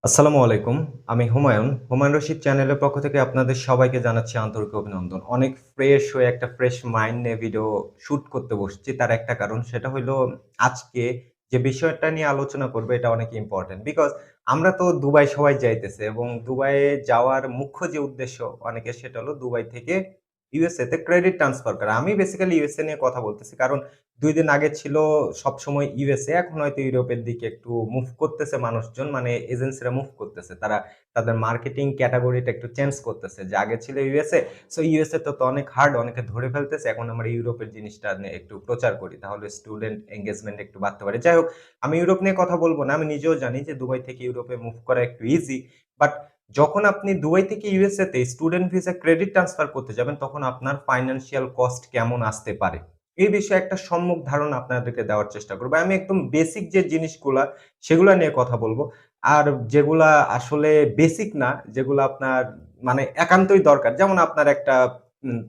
আসসালামু আলাইকুম। আমি হুমায়ুন। হুমায়ুন রশিদ চ্যানেলের পক্ষ থেকে আপনাদের সবাইকে জানাচ্ছি আন্তরিক অভিনন্দন। অনেক ফ্রেশ হয়ে একটা ফ্রেশ মাইন্ড নিয়ে ভিডিও শুট করতে বসছি। তার একটা কারণ সেটা হইলো আজকে যে বিষয়টা নিয়ে আলোচনা করব এটা অনেক ইম্পোর্টেন্ট। বিকজ আমরা তো দুবাই সবাই যাইতেছে এবং দুবাইয়ে যাওয়ার মুখ্য যে উদ্দেশ্য অনেকের সেটা হলো দুবাই থেকে ইউএসএ তে ক্রেডিট ট্রান্সফার করা। আমি বেসিক্যালি ইউএসএ নিয়ে কথা বলতেছি। কারণ ২ দিন আগে ছিল সবসময় ইউএসএ, এখন হয়তো ইউরোপের দিকে একটু মুভ করতেছে মানুষজন। মানে এজেন্সিরা মুভ করতেছে। তারা তাদের মার্কেটিং ক্যাটেগরিটা একটু চেঞ্জ করতেছে। যে আগে ছিল ইউএসএ, সো ইউএসএ তো অনেক হার্ড, অনেকে ধরে ফেলতেছে। এখন আমরা ইউরোপের জিনিসটা নিয়ে একটু প্রচার করি। তাহলে স্টুডেন্ট এনগেজমেন্ট একটু বাড়তে পারে। যাই হোক, আমি ইউরোপ নিয়ে কথা বলব না। আমি নিজেও জানি যে দুবাই থেকে ইউরোপে মুভ করা একটু ইজি। বাট যখন আপনি দুবাই থেকে ইউএসএ তে স্টুডেন্ট ভিসা ক্রেডিট ট্রান্সফার করতে যাবেন, তখন আপনার ফাইন্যান্সিয়াল কস্ট কেমন আসতে পারে? এই বিষয়ে একটা সম্যক ধারণা আপনাদেরকে দেওয়ার চেষ্টা করব। আমি একদম বেসিক যে জিনিসগুলা, সেগুলা নিয়ে কথা বলব। আর যেগুলা আসলে বেসিক না, যেগুলা আপনার মানে একান্তই দরকার। যেমন আপনার একটা উম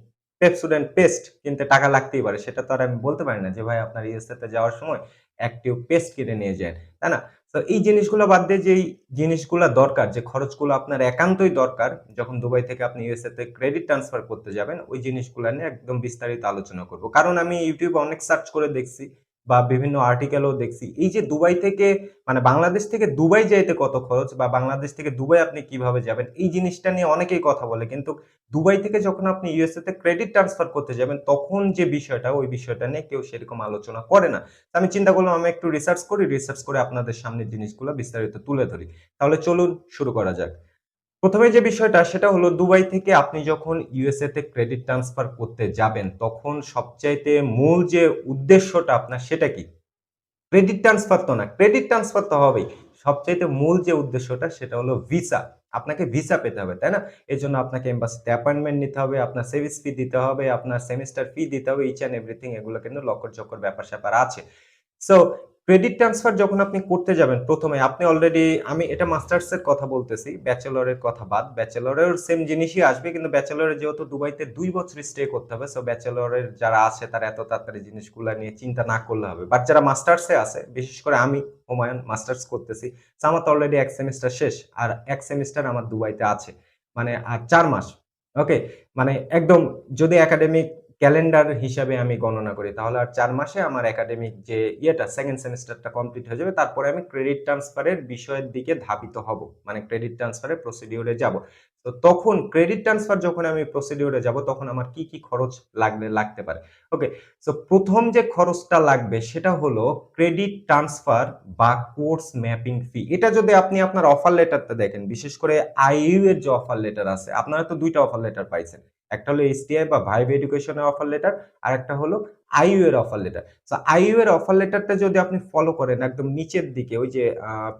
পেপসোডেন্ট পেস্ট কিনতে টাকা লাগতেই পারে। সেটা তো আর আমি বলতে পারি না যে, "ভাই আপনার ইউএসএ তে যাওয়ার সময় ১ টিউব পেস্ট কিনে নিয়ে যায়েন।" তাই না? তো এই জিনিসগুলো বাদ দিয়ে যেই জিনিসগুলা দরকার, যে খরচগুলো আপনার একান্তই দরকার, যখন দুবাই থেকে আপনি ইউএসএ তে ক্রেডিট ট্রান্সফার করতে যাবেন, ওই জিনিসগুলা নিয়ে একদম বিস্তারিত আলোচনা করব। কারণ আমি YouTube এ অনেক সার্চ করে দেখছি বা বিভিন্ন আর্টিকেলেও দেখছি। এই যে দুবাই থেকে মানে বাংলাদেশ থেকে দুবাই যাইতে কত খরচ বা বাংলাদেশ থেকে দুবাই আপনি কিভাবে যাবেন? এই জিনিসটা নিয়ে অনেকেই কথা বলে। কিন্তু দুবাই থেকে যখন আপনি ইউএসএ তে ক্রেডিট ট্রান্সফার করতে যাবেন, তখন যে বিষয়টা, ওই বিষয়টা নিয়ে কেউ সেরকম আলোচনা করে না। তো আমি চিন্তা করলাম আমি একটু রিসার্চ করি। রিসার্চ করে আপনাদের সামনে জিনিসগুলো বিস্তারিত তুলে ধরি। তাহলে চলুন শুরু করা যাক। ১ম এ যে বিষয়টা সেটা হলো দুবাই থেকে আপনি যখন ইউএসএ তে ক্রেডিট ট্রান্সফার করতে যাবেন, তখন সবচাইতে মূল যে উদ্দেশ্যটা আপনার সেটা কি? ক্রেডিট ট্রান্সফার তো না। ক্রেডিট ট্রান্সফার তো হবেই। সবচাইতে মূল যে উদ্দেশ্যটা সেটা হলো ভিসা। আপনাকে ভিসা পেতে হবে, তাই না? এজন্য আপনাকে এম্বাসিতে অ্যাপয়েন্টমেন্ট নিতে হবে, আপনার সেভিংস ফি দিতে হবে, আপনার সেমেস্টার ফি দিতে হবে, ইচ অ্যান্ড এভরিথিং এগুলো কিন্তু লক্কর-চক্কর ব্যাপার-স্যাপার আছে। সো ক্রেডিট ট্রান্সফার যখন আপনি করতে যাবেন ১ম এ আপনি অলরেডি আমি এটা মাস্টার্স এর কথা বলতেছি। ব্যাচেলর এর কথা বাদ। ব্যাচেলরেও সেম জিনিসই আসবে। কিন্তু ব্যাচেলরে যেহেতু দুবাইতে ২ বছর স্টে করতে হবে। সো ব্যাচেলরের যারা আছে তারা এত তাড়াতাড়ি জিনিসগুলা নিয়ে চিন্তা না করলে হবে। বাট যারা মাস্টার্সে আছে, বিশেষ করে আমি হুমায়ুন মাস্টার্স করতেছি। সো আমার তো অলরেডি ১ সেমেস্টার শেষ। আর ১ সেমেস্টার আমার দুবাইতে আছে। মানে আর ৪ মাস। ওকে? মানে একদম যদি একাডেমিক ক্যালেন্ডার হিসাবে আমি গণনা করি, তাহলে আর ৪ মাসে আমার একাডেমিক যে ইয়েটা 2nd সেমেস্টারটা কমপ্লিট হয়ে যাবে। তারপরে আমি ক্রেডিট ট্রান্সফার এর বিষয়ের দিকে ধাবিত হব। মানে ক্রেডিট ট্রান্সফার এর প্রসিডিউর এ যাব। তো তখন ক্রেডিট ট্রান্সফার যখন আমি প্রসিডিউর এ যাব, তখন আমার কি খরচ লাগতে পারে। ওকে? সো ১ম যে খরচটা লাগবে সেটা হলো ক্রেডিট ট্রান্সফার বা কোর্স ম্যাপিং ফি। এটা যদি আপনি আপনার অফার লেটারটা দেখেন, বিশেষ করে আইইউ এর যে অফার লেটার আছে, আপনারা তো ২ টা অফার লেটার পাইছেন। একটা হলো এসটিআই বা ভাইব এডুকেশন এর অফার লেটার, আরেকটা হলো আইইউ এর অফার লেটার। সো আইইউ এর অফার লেটারটা যদি আপনি ফলো করেন, একদম নিচের দিকে ওই যে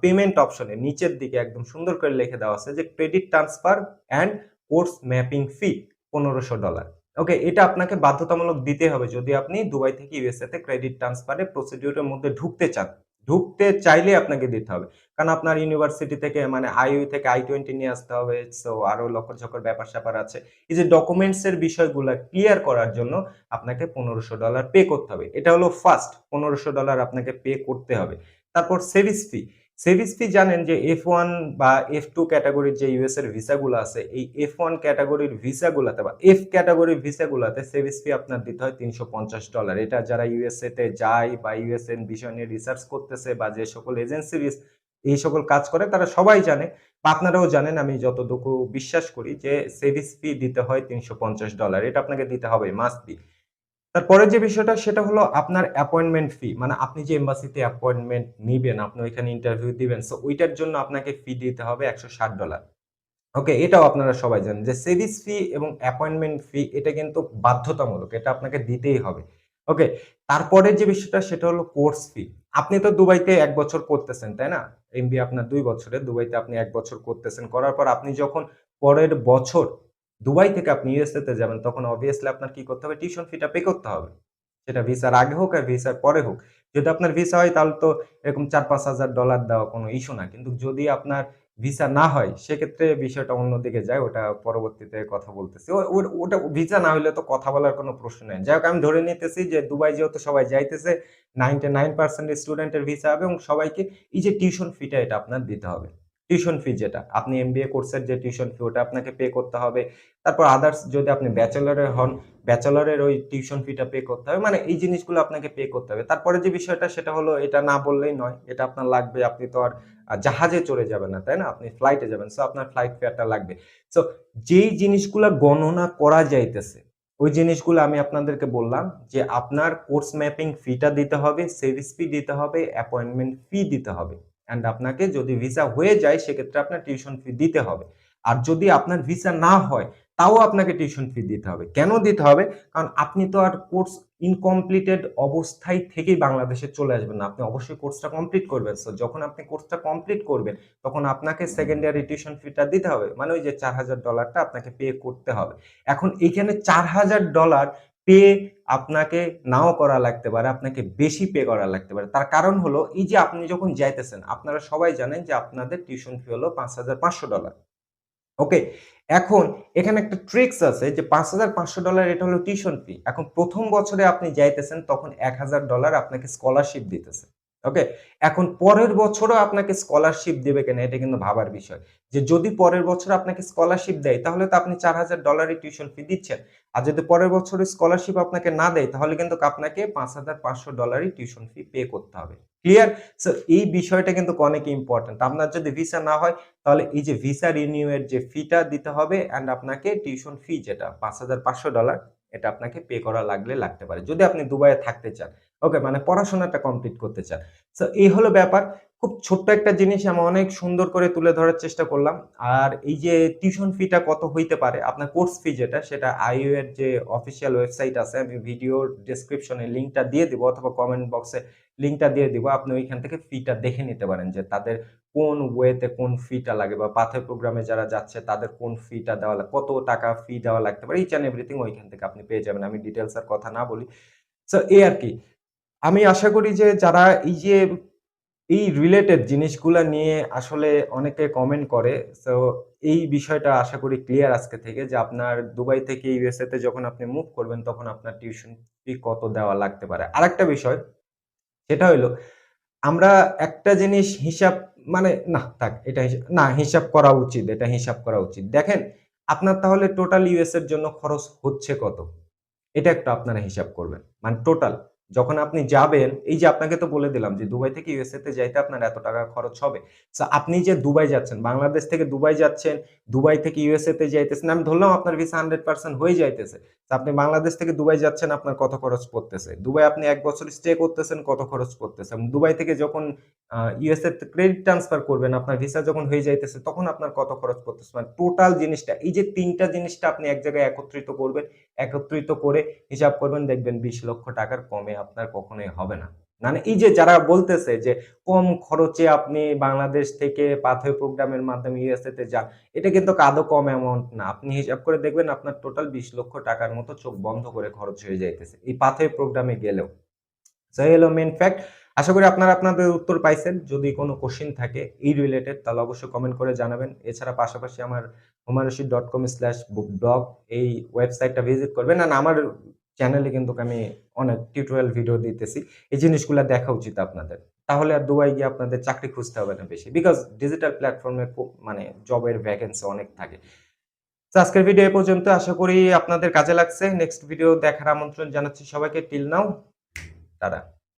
পেমেন্ট অপশনে নিচের দিকে একদম সুন্দর করে লিখে দেওয়া আছে যে credit transfer and course mapping fee $১৫০০। Okay? এটা আপনাকে বাধ্যতামূলক দিতে হবে যদি আপনি দুবাই থেকে ইউএসএ তে ক্রেডিট ট্রান্সফার এর প্রসিডিউর এর মধ্যে ঢুকতে চান। ঢুকতে চাইলে আপনাকে দিতে হবে। কারণ আপনার ইউনিভার্সিটি থেকে মানে আইইউ থেকে I-20 নিয়ে আসতে হবে। সো আরো লক্কর-ঝক্কর ব্যাপার-স্যাপার আছে। এই যে ডকুমেন্টস এর বিষয়গুলা ক্লিয়ার করার জন্য আপনাকে $১৫০০ পে করতে হবে। এটা হলো ফার্স্ট, $১৫০০ আপনাকে পে করতে হবে। তারপর সেভিস ফি। সেভিস ফি জানেন যে F1 বা F2 ক্যাটেগরির যে ইউএস এর ভিসাগুলো আছে, এই F1 ক্যাটেগরির ভিসাগুলাতে বা F ক্যাটেগরির ভিসাগুলাতে সেভিস ফি আপনার দিতে হয় $৩৫০। এটা যারা ইউএসএ তে যায় বা ইউএসএ বিষয় নিয়ে রিসার্চ করতেছে বা যে সকল এজেন্সি এই সকল কাজ করে তারা সবাই জানে বা আপনারাও জানেন, আমি যতটুকু বিশ্বাস করি যে সেভিস ফি দিতে হয় $৩৫০। এটা আপনাকে দিতে হবে, মাস্ট বি। তারপরের যে বিষয়টা সেটা হলো আপনার অ্যাপয়েন্টমেন্ট ফি। মানে আপনি যে এম্বাসিতে অ্যাপয়েন্টমেন্ট নিবেন, আপনি ওইখানে ইন্টারভিউ দিবেন। সো ওইটার জন্য আপনাকে ফি দিতে হবে $১৬০। ওকে? এটাও আপনারা সবাই জানেন যে সেভিস ফি এবং অ্যাপয়েন্টমেন্ট ফি এটা কিন্তু বাধ্যতামূলক। এটা আপনাকে দিতেই হবে। ওকে? তারপরের যে বিষয়টা সেটা হলো কোর্স ফি। আপনি তো দুবাইতে ১ বছর করতেছেন, তাই না? এমবিএ আপনার ২ বছরের, দুবাইতে আপনি ১ বছর করতেছেন। করার পর আপনি যখন পরের বছর দুবাই থেকে আপনি ইউএসএ তে যাবেন, তখন obviously আপনার কি করতে হবে? টিউশন ফিটা পে করতে হবে। সেটা ভিসার আগে হোক আর ভিসার পরে হোক। যদি আপনার ভিসা হয় তাহলে তো এরকম $৪,০০০-৫,০০০ দেওয়া কোনো ইস্যু না। কিন্তু যদি আপনার ভিসা না হয় সেক্ষেত্রে বিষয়টা অন্যদিকে যায়। ওটা পরবর্তীতে কথা বলতেছি। ওটা ভিসা না হইলে তো কথা বলার কোনো প্রশ্ন নাই। যাই হোক, আমি ধরে নিতেছি যে দুবাই যেহেতু সবাই যাইতেছে, 99% স্টুডেন্টের ভিসা হবে এবং সবাইকে এই যে টিউশন ফিটা এটা আপনার দিতে হবে। টিউশন ফি যেটা আপনি এমবিএ কোর্সের যে টিউশন ফি ওটা আপনাকে পে করতে হবে। তারপর আদার্স যদি আপনি ব্যাচেলরের হন, ব্যাচেলরের ওই টিউশন ফিটা পে করতে হবে। মানে এই জিনিসগুলো আপনাকে পে করতে হবে। তারপরে যে বিষয়টা সেটা হলো এটা না বললেই নয়। এটা আপনার লাগবে। আপনি তো আর জাহাজে চড়ে যাবেন না, তাই না? আপনি ফ্লাইটে যাবেন। সো আপনার ফ্লাইট ফেয়ারটা লাগবে। সো যেই জিনিসগুলা গণনা করা যাইতেছে, ওই জিনিসগুলো আমি আপনাদেরকে বললাম যে আপনার কোর্স ম্যাপিং ফিটা দিতে হবে, সেভিস ফি দিতে হবে, অ্যাপয়েন্টমেন্ট ফি দিতে হবে। অ্যান্ড আপনাকে যদি ভিসা হয়ে যায় সেক্ষেত্রে আপনার টিউশন ফি দিতে হবে। আর যদি আপনার ভিসা না হয় তাও আপনাকে টিউশন ফি দিতে হবে। কেন দিতে হবে? কারণ আপনি তো আর কোর্স ইনকমপ্লিটেড অবস্থায় থেকেই বাংলাদেশে চলে আসবেন না। আপনি অবশ্যই কোর্সটা কমপ্লিট করবেন। সো যখন আপনি কোর্সটা কমপ্লিট করবেন তখন আপনাকে সেকেন্ডারি টিউশন ফিটা দিতে হবে। মানে ওই যে $৪,০০০ টা আপনাকে পে করতে হবে। এখন এইখানে $৪,০০০ পে আপনাকে নাও করা লাগতে পারে, আপনাকে বেশি পে করা লাগতে পারে। তার কারণ হলো এই যে আপনি যখন যাইতেছেন, আপনারা সবাই জানেন যে আপনাদের টিউশন ফি হলো $৫,৫০০। ওকে? এখন এখানে একটা ট্রিকস আছে যে $৫,৫০০ এটা হলো টিউশন ফি। এখন ১ম বছরে আপনি যাইতেছেন তখন $১,০০০ আপনাকে স্কলারশিপ দিতেছে। ওকে? এখন পরের বছরও আপনাকে স্কলারশিপ দিবে কিনা এটা কিন্তু ভাবার বিষয়। যে যদি পরের বছর আপনাকে স্কলারশিপ দেয় তাহলে তো আপনি $৪,০০০ ই টিউশন ফি দিচ্ছেন। আর যদি পরের বছরে স্কলারশিপ আপনাকে না দেয় তাহলে কিন্তু আপনাকে $৫,৫০০ ই টিউশন ফি পে করতে হবে। ক্লিয়ার? সো এই বিষয়টা কিন্তু অনেক ইম্পোর্টেন্ট। আপনার যদি ভিসা না হয় তাহলে এই যে ভিসা রিনিউ এর যে ফিটা দিতে হবে অ্যান্ড আপনাকে টিউশন ফি যেটা $৫,৫০০ এটা আপনাকে পে করা লাগতে পারে। যদি আপনি দুবাইয়ে থাকতে চান। ওকে? মানে পড়াশোনাটা কমপ্লিট করতে চান। সো এই হলো ব্যাপার। খুব ছোট্ট একটা জিনিস আমি অনেক সুন্দর করে তুলে ধরার চেষ্টা করলাম। আর এই যে টিউশন ফিটা কত হইতে পারে, আপনার কোর্স ফি যেটা সেটা আইইউ এর যে অফিসিয়াল ওয়েবসাইট আছে আমি ভিডিওর ডেসক্রিপশনে লিংকটা দিয়ে দিব অথবা কমেন্ট বক্সে লিংকটা দিয়ে দিব। আপনি ওইখান থেকে ফিটা দেখে নিতে পারেন যে তাদের কোন ওয়েতে কোন ফিটা লাগে বা পাথওয়ে প্রোগ্রামে যারা যাচ্ছে তাদের কোন ফিটা দেওয়া লাগে, কত টাকা ফি দেওয়া লাগতে পারে। ইচ অ্যান্ড এভরিথিং ওইখান থেকে আপনি পেয়ে যাবেন। আমি ডিটেইলস এর কথা না বলি। সো এই আরকি। আমি আশা করি যে যারা এই যে এই রিলেটেড জিনিসগুলা নিয়ে আসলে অনেকে কমেন্ট করে। সো এই বিষয়টা আশা করি ক্লিয়ার আজকে থেকে যে আপনার দুবাই থেকে ইউএসএ তে যখন আপনি মুভ করবেন তখন আপনার টিউশন ফি কত দেওয়া লাগতে পারে। আরেকটা বিষয় সেটা হইলো আমরা একটা জিনিস হিসাব মানে না থাক এটা হিসাব করা উচিত। এটা হিসাব করা উচিত। দেখেন আপনার তাহলে টোটাল ইউএস এর জন্য খরচ হচ্ছে কত? এটা একটু আপনারা হিসাব করবেন। মানে টোটাল যখন আপনি যাবেন, এই যে আপনাকে তো বলে দিলাম যে দুবাই থেকে ইউএসএ তে যাইতে আপনার এত টাকা খরচ হবে। সো আপনি যে দুবাই যাচ্ছেন, বাংলাদেশ থেকে দুবাই যাচ্ছেন, দুবাই থেকে ইউএসএ তে যাইতেছেন। আমি ধরলাম আপনার ভিসা 100% হয়ে যাইতেছে। তো আপনি বাংলাদেশ থেকে দুবাই যাচ্ছেন আপনার কত খরচ পড়তেছে? দুবাই আপনি ১ বছর স্টে করতেছেন কত খরচ পড়তেছে? এবং দুবাই থেকে যখন ইউএসএ তে ক্রেডিট ট্রান্সফার করবেন, আপনার ভিসা যখন হয়ে যাইতেছে তখন আপনার কত খরচ পড়তেছে? মানে টোটাল জিনিসটা এই যে ৩ টা জিনিসটা আপনি এক জায়গায় একত্রিত করবেন। একত্রিত করে হিসাব করবেন দেখবেন ২০ লক্ষ টাকার কমে আপনার কখনোই হবে না। মানে এই যে যারা বলতেছে যে কম খরচে আপনি বাংলাদেশ থেকে পাথওয়ে প্রোগ্রামের মাধ্যমে ইউএসএ তে যান, এটা কিন্তু আদৌ কম অ্যামাউন্ট না। আপনি হিসাব করে দেখবেন আপনার টোটাল ২০ লক্ষ টাকার মতো চোখ বন্ধ করে খরচ হয়ে যাইতেছে। এই পাথওয়ে প্রোগ্রামে গেলেও। সো এই হলো মেইন ফ্যাক্ট। আশা করি আপনারা আপনাদের উত্তর পাইছেন। যদি কোনো কোয়েশ্চেন থাকে এই রিলেটেড তাহলে অবশ্যই কমেন্ট করে জানাবেন। এছাড়া পাশাপাশি আমার humanrashid.com/blog এই ওয়েবসাইটটা ভিজিট করবেন। আর আমার চ্যানেলে কিন্তু আমি অনেক টিউটোরিয়াল ভিডিও দিতেছি। এই জিনিসগুলা দেখা উচিত আপনাদের। তাহলে আর দুবাই গিয়ে আপনাদের চাকরি খুঁজতে হবে না বেশি। বিকজ ডিজিটাল প্ল্যাটফর্মে খুব মানে জবের ভ্যাকেন্সি অনেক থাকে। তো আজকের ভিডিও এ পর্যন্ত। আশা করি আপনাদের কাজে লাগছে। নেক্সট ভিডিও দেখার আমন্ত্রণ জানাচ্ছি সবাইকে। Till now tata.